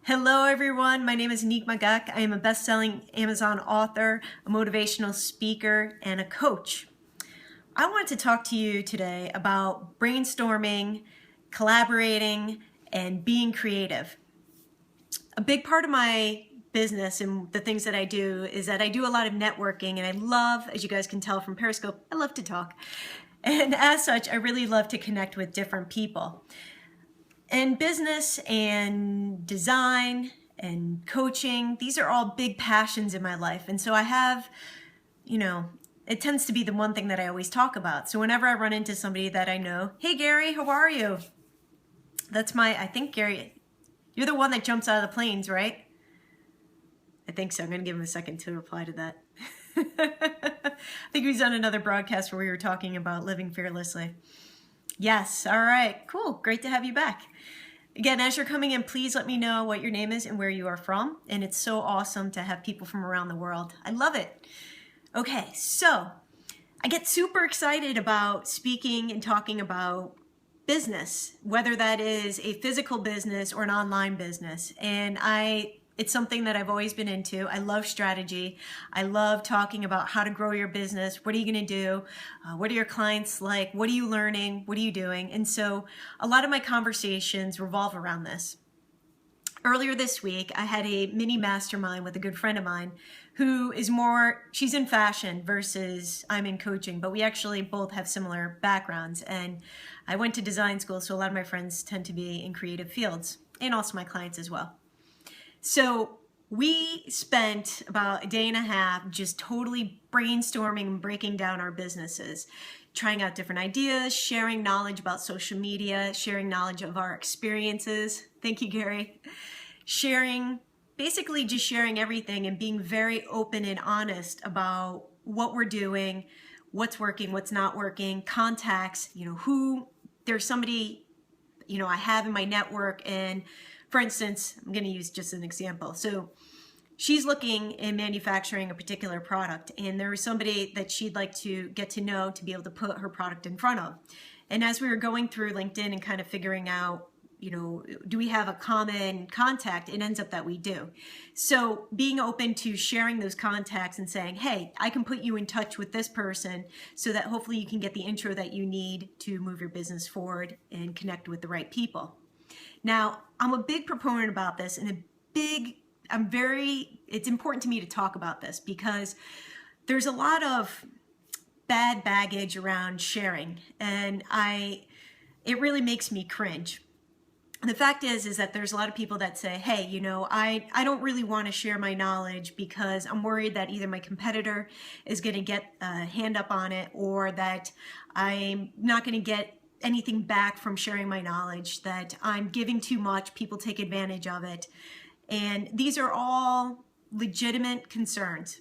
Hello everyone, my name is AnnickMagac. I am a best-selling Amazon author, a motivational speaker, and a coach. I want to talk to you today about brainstorming, collaborating, and being creative. A big part of my business and the things that I do is that I do a lot of networking, and I love, as you guys can tell from Periscope, I love to talk. And as such, I really love to connect with different people. And business and design and coaching, these are all big passions in my life. And so I have, it tends to be the one thing that I always talk about. So whenever I run into somebody that I know, hey Gary, how are you? That's I think Gary, you're the one that jumps out of the planes, right? I think so. I'm going to give him a second to reply to that. I think he was on another broadcast where we were talking about living fearlessly. Yes. All right. Cool. Great to have you back. Again, as you're coming in, please let me know what your name is and where you are from. And it's so awesome to have people from around the world. I love it. Okay. So I get super excited about speaking and talking about business, whether that is a physical business or an online business. And it's something that I've always been into. I love strategy. I love talking about how to grow your business. What are you going to do? What are your clients like? What are you learning? What are you doing? And so a lot of my conversations revolve around this. Earlier this week, I had a mini mastermind with a good friend of mine who is she's in fashion versus I'm in coaching, but we actually both have similar backgrounds. And I went to design school, so a lot of my friends tend to be in creative fields, and also my clients as well. So we spent about a day and a half just totally brainstorming and breaking down our businesses, trying out different ideas, sharing knowledge about social media, sharing knowledge of our experiences. Thank you, Gary. Basically just sharing everything and being very open and honest about what we're doing, what's working, what's not working, contacts, there's somebody, I have in my network. And for instance, I'm going to use just an example. So she's looking in manufacturing a particular product, and there was somebody that she'd like to get to know to be able to put her product in front of. And as we were going through LinkedIn and kind of figuring out, do we have a common contact? It ends up that we do. So being open to sharing those contacts and saying, hey, I can put you in touch with this person so that hopefully you can get the intro that you need to move your business forward and connect with the right people. Now, I'm a big proponent about this, and it's important to me to talk about this because there's a lot of bad baggage around sharing, and it really makes me cringe. And the fact is that there's a lot of people that say, hey, I don't really want to share my knowledge because I'm worried that either my competitor is going to get a hand up on it, or that I'm not going to get anything back from sharing my knowledge, that I'm giving too much, people take advantage of it. And these are all legitimate concerns.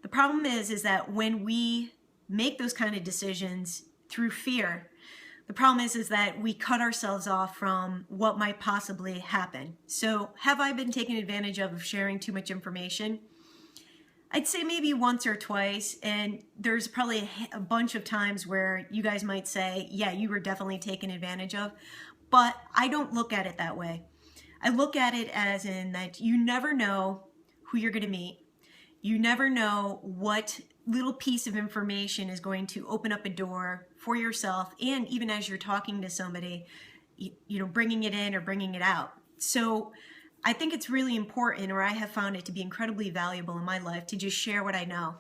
The problem is that when we make those kind of decisions through fear, the problem is that we cut ourselves off from what might possibly happen. So have I been taken advantage of sharing too much information? I'd say maybe once or twice, and there's probably a bunch of times where you guys might say, yeah, you were definitely taken advantage of, but I don't look at it that way. I look at it as in that you never know who you're going to meet. You never know what little piece of information is going to open up a door for yourself, and even as you're talking to somebody, bringing it in or bringing it out. So I think it's really important, or I have found it to be incredibly valuable in my life, to just share what I know.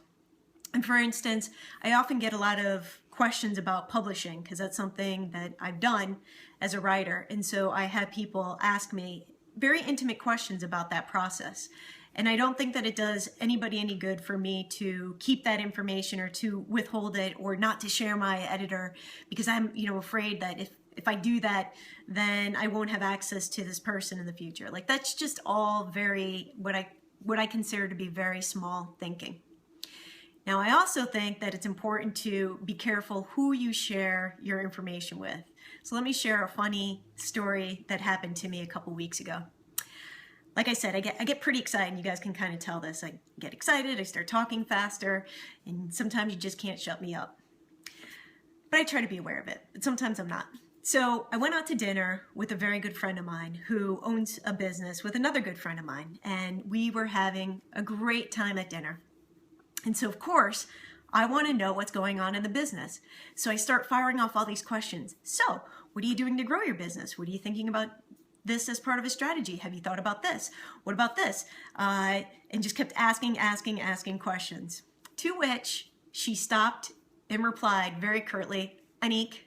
And for instance, I often get a lot of questions about publishing because that's something that I've done as a writer. And so I have people ask me very intimate questions about that process. And I don't think that it does anybody any good for me to keep that information or to withhold it or not to share my editor, because I'm, afraid that if I do that, then I won't have access to this person in the future. Like, that's just all very, what I consider to be very small thinking. Now, I also think that it's important to be careful who you share your information with. So let me share a funny story that happened to me a couple weeks ago. Like I said, I get pretty excited, and you guys can kind of tell this. I get excited, I start talking faster, and sometimes you just can't shut me up. But I try to be aware of it, but sometimes I'm not. So I went out to dinner with a very good friend of mine who owns a business with another good friend of mine, and we were having a great time at dinner. And so, of course, I want to know what's going on in the business. So I start firing off all these questions. So, what are you doing to grow your business? What are you thinking about this as part of a strategy? Have you thought about this? What about this? And just kept asking questions. To which she stopped and replied very curtly, Annick,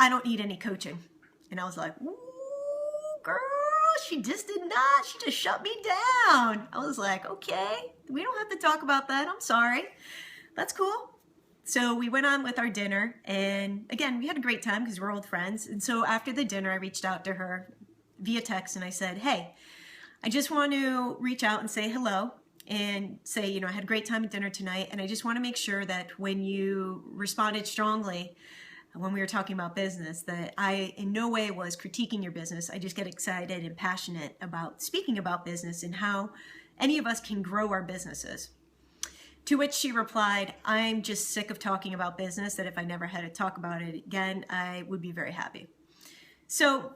I don't need any coaching. And I was like, ooh, girl, she just did not. She just shut me down. I was like, okay, we don't have to talk about that. I'm sorry. That's cool. So we went on with our dinner, and again, we had a great time because we're old friends. And so after the dinner, I reached out to her via text and I said, hey, I just want to reach out and say hello and say, I had a great time at dinner tonight, and I just want to make sure that when you responded strongly when we were talking about business, that I in no way was critiquing your business. I just get excited and passionate about speaking about business and how any of us can grow our businesses. To which she replied, I'm just sick of talking about business, that if I never had to talk about it again, I would be very happy. So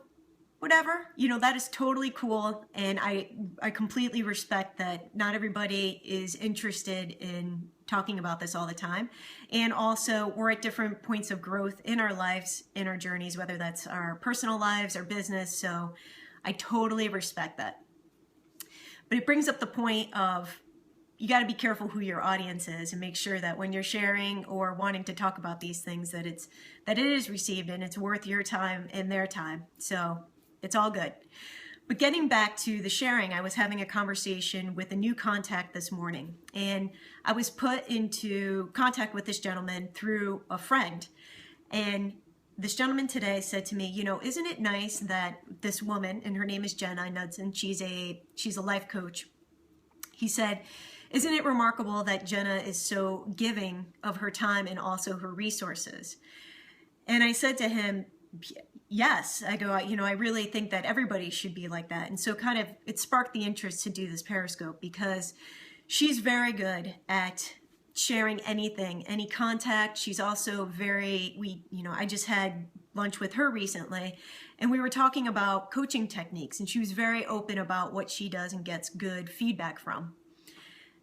whatever, that is totally cool. And I completely respect that not everybody is interested in talking about this all the time. And also we're at different points of growth in our lives, in our journeys, whether that's our personal lives or business. So I totally respect that. But it brings up the point of you got to be careful who your audience is and make sure that when you're sharing or wanting to talk about these things, that it is received and it's worth your time and their time. So it's all good. But getting back to the sharing, I was having a conversation with a new contact this morning, and I was put into contact with this gentleman through a friend. And this gentleman today said to me, isn't it nice that this woman, and her name is Jenna Knudsen, she's a life coach. He said, isn't it remarkable that Jenna is so giving of her time and also her resources? And I said to him, yes. I go, I really think that everybody should be like that. And so it sparked the interest to do this Periscope, because she's very good at sharing anything, any contact. She's also I just had lunch with her recently, and we were talking about coaching techniques, and she was very open about what she does and gets good feedback from.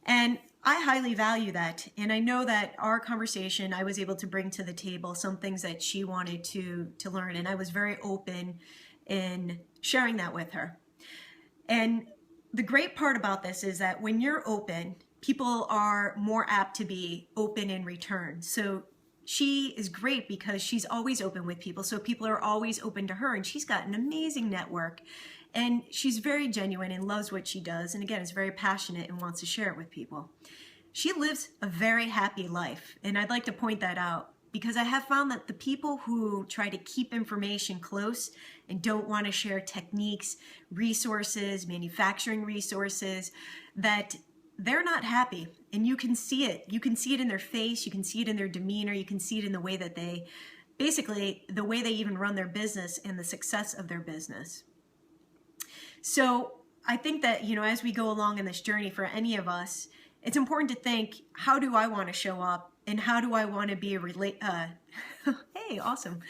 And I highly value that. And I know that our conversation, I was able to bring to the table some things that she wanted to learn. And I was very open in sharing that with her. And the great part about this is that when you're open, people are more apt to be open in return. So she is great because she's always open with people. So people are always open to her, and she's got an amazing network. And she's very genuine and loves what she does. And again, is very passionate and wants to share it with people. She lives a very happy life. And I'd like to point that out, because I have found that the people who try to keep information close and don't want to share techniques, resources, manufacturing resources, that they're not happy. And you can see it. You can see it in their face. You can see it in their demeanor. You can see it in the way that the way they even run their business and the success of their business. So I think that, as we go along in this journey for any of us, it's important to think, how do I want to show up, and how do I want to be hey, awesome.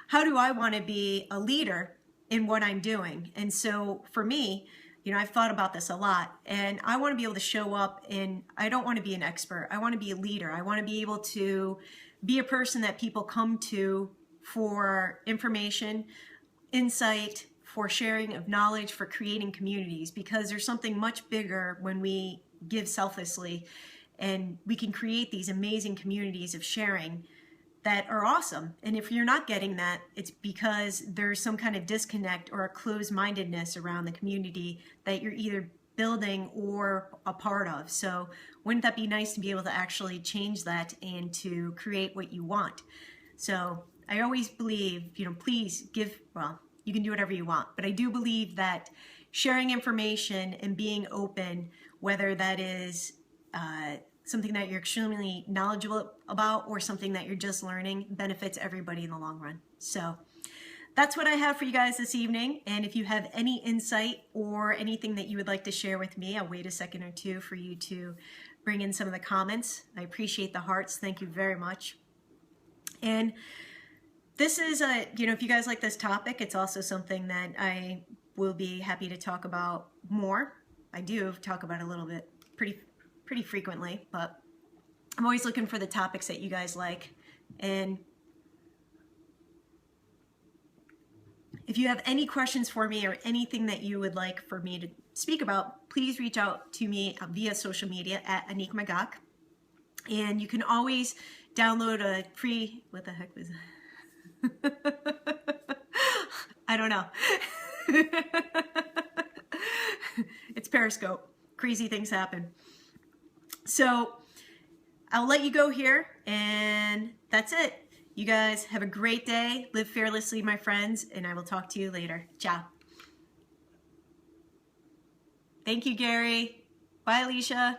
How do I want to be a leader in what I'm doing? And so for me, I've thought about this a lot, and I want to be able to show up, and I don't want to be an expert. I want to be a leader. I want to be able to be a person that people come to for information, insight, for sharing of knowledge, for creating communities, because there's something much bigger when we give selflessly, and we can create these amazing communities of sharing that are awesome. And if you're not getting that, it's because there's some kind of disconnect or a closed-mindedness around the community that you're either building or a part of. So wouldn't that be nice to be able to actually change that and to create what you want? So I always believe, please give, you can do whatever you want, but I do believe that sharing information and being open, whether that is something that you're extremely knowledgeable about or something that you're just learning, benefits everybody in the long run. So that's what I have for you guys this evening. And if you have any insight or anything that you would like to share with me, I'll wait a second or two for you to bring in some of the comments. I appreciate the hearts. Thank you very much. And this is a, if you guys like this topic, it's also something that I will be happy to talk about more. I do talk about it a little bit, pretty frequently, but I'm always looking for the topics that you guys like. And if you have any questions for me or anything that you would like for me to speak about, please reach out to me via social media at AnnickMagac. And you can always download a free, what the heck was that? I don't know. It's Periscope. Crazy things happen. So I'll let you go here, and that's it. You guys have a great day. Live fearlessly, my friends, and I will talk to you later. Ciao. Thank you, Gary. Bye, Alicia.